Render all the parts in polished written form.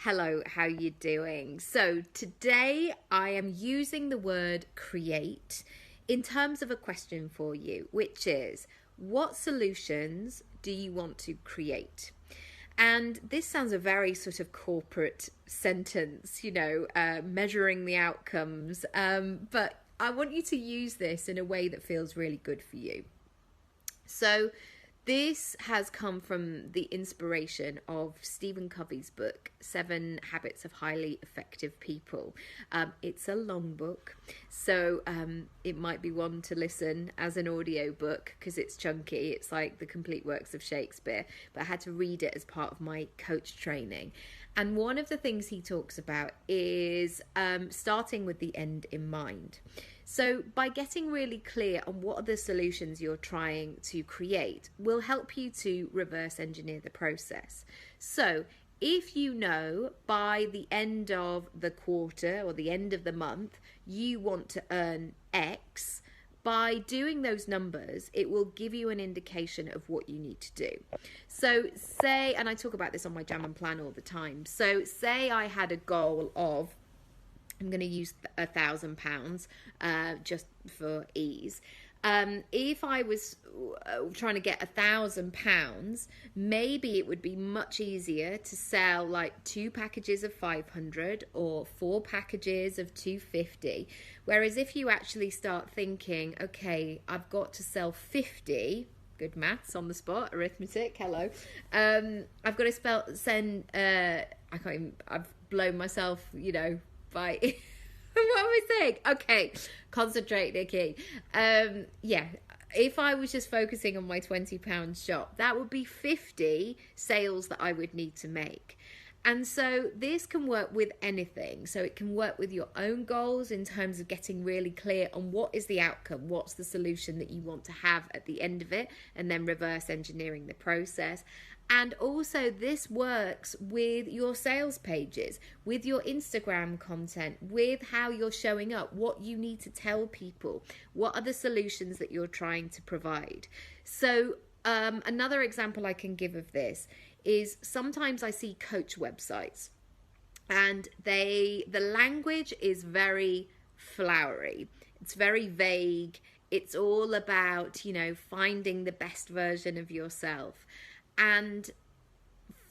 Hello, how you doing? So today I am using the word create in terms of a question for you, which is what solutions do you want to create? And this sounds a very sort of corporate sentence, measuring the outcomes. But I want you to use this in a way that feels really good for you. So, this has come from the inspiration of Stephen Covey's book, Seven Habits of Highly Effective People. It's a long book, so it might be one to listen as an audio book because it's chunky. It's like the complete works of Shakespeare, but I had to read it as part of my coach training. And one of the things he talks about is starting with the end in mind. So by getting really clear on what are the solutions you're trying to create will help you to reverse engineer the process. So if you know by the end of the quarter or the end of the month, you want to earn X, by doing those numbers, it will give you an indication of what you need to do. So say, and I talk about this on my Jam and Plan all the time. So say I had a goal of, I'm going to use £1,000 just for ease. If I was trying to get £1,000, maybe it would be much easier to sell like 2 packages of 500 or 4 packages of 250. Whereas if you actually start thinking, okay, I've got to sell 50. Good maths on the spot, arithmetic. Hello. I've got to I've blown myself, by what am I saying? Okay, concentrate, Nikki. If I was just focusing on my £20 shop, that would be 50 sales that I would need to make. And so this can work with anything. So it can work with your own goals in terms of getting really clear on what is the outcome, what's the solution that you want to have at the end of it, and then reverse engineering the process. And also this works with your sales pages, with your Instagram content, with how you're showing up, what you need to tell people, what are the solutions that you're trying to provide. So another example I can give of this is sometimes I see coach websites and the language is very flowery. It's very vague. It's all about, finding the best version of yourself. And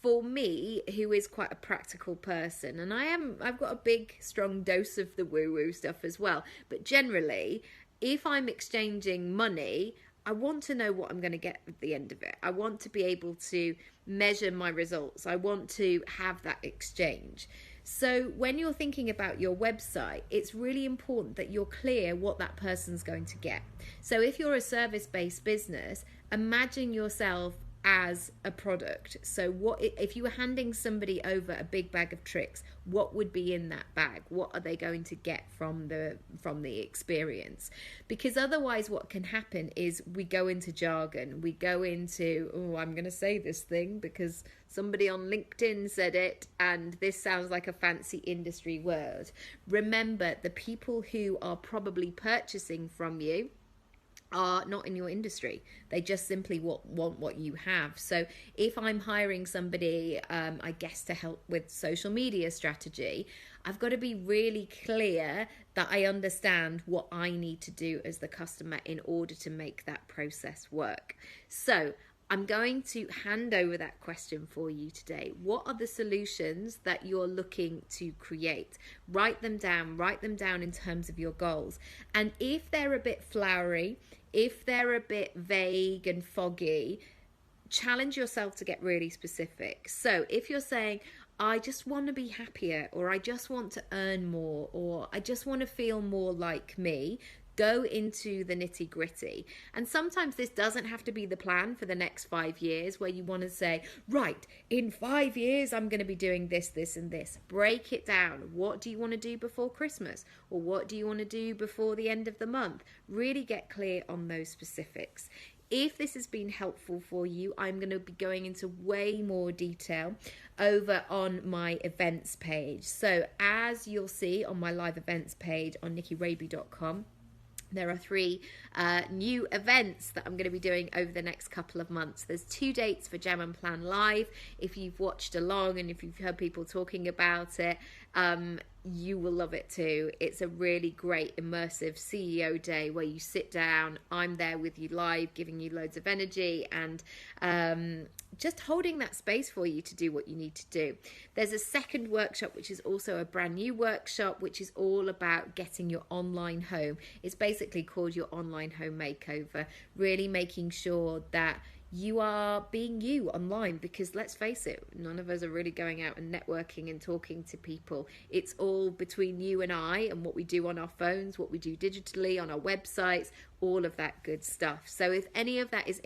for me, who is quite a practical person, and I've got a big, strong dose of the woo-woo stuff as well. But generally, if I'm exchanging money, I want to know what I'm going to get at the end of it. I want to be able to measure my results. I want to have that exchange. So when you're thinking about your website, it's really important that you're clear what that person's going to get. So if you're a service-based business, imagine yourself as a product. So what if you were handing somebody over a big bag of tricks, what would be in that bag? What are they going to get from the experience? Because otherwise what can happen is we go into jargon, we go into, I'm going to say this thing because somebody on LinkedIn said it and this sounds like a fancy industry word. Remember, the people who are probably purchasing from you are not in your industry. They just simply want what you have. So if I'm hiring somebody, I guess, to help with social media strategy, I've got to be really clear that I understand what I need to do as the customer in order to make that process work. So I'm going to hand over that question for you today. What are the solutions that you're looking to create? Write them down in terms of your goals. And if they're a bit flowery, if they're a bit vague and foggy, challenge yourself to get really specific. So if you're saying, I just want to be happier, or I just want to earn more, or I just want to feel more like me, go into the nitty gritty. And sometimes this doesn't have to be the plan for the next 5 years where you want to say, right, in 5 years, I'm going to be doing this, this, and this. Break it down. What do you want to do before Christmas? Or what do you want to do before the end of the month? Really get clear on those specifics. If this has been helpful for you, I'm going to be going into way more detail over on my events page. So as you'll see on my live events page on nikkiraby.com, There are 3 new events that I'm going to be doing over the next couple of months. There's 2 dates for Gem and Plan Live. If you've watched along and if you've heard people talking about it, you will love it too. It's a really great immersive CEO day where you sit down, I'm there with you live, giving you loads of energy and just holding that space for you to do what you need to do. There's a second workshop, which is also a brand new workshop, which is all about getting your online home. It's basically called your online home makeover, really making sure that you are being you online, because let's face it, none of us are really going out and networking and talking to people. It's all between you and I and what we do on our phones, what we do digitally on our websites, all of that good stuff. So if any of that is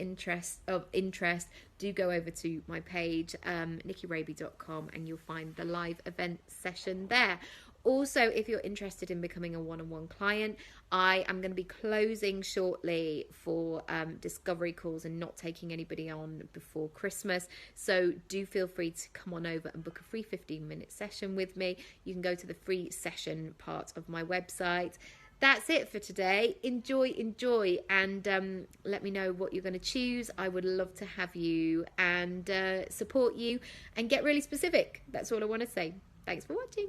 of interest, do go over to my page, nikkiraby.com, and you'll find the live event session there. Also, if you're interested in becoming a one-on-one client, I am going to be closing shortly for discovery calls and not taking anybody on before Christmas. So do feel free to come on over and book a free 15-minute session with me. You can go to the free session part of my website. That's it for today. Enjoy, and let me know what you're going to choose. I would love to have you and support you and get really specific. That's all I want to say. Thanks for watching.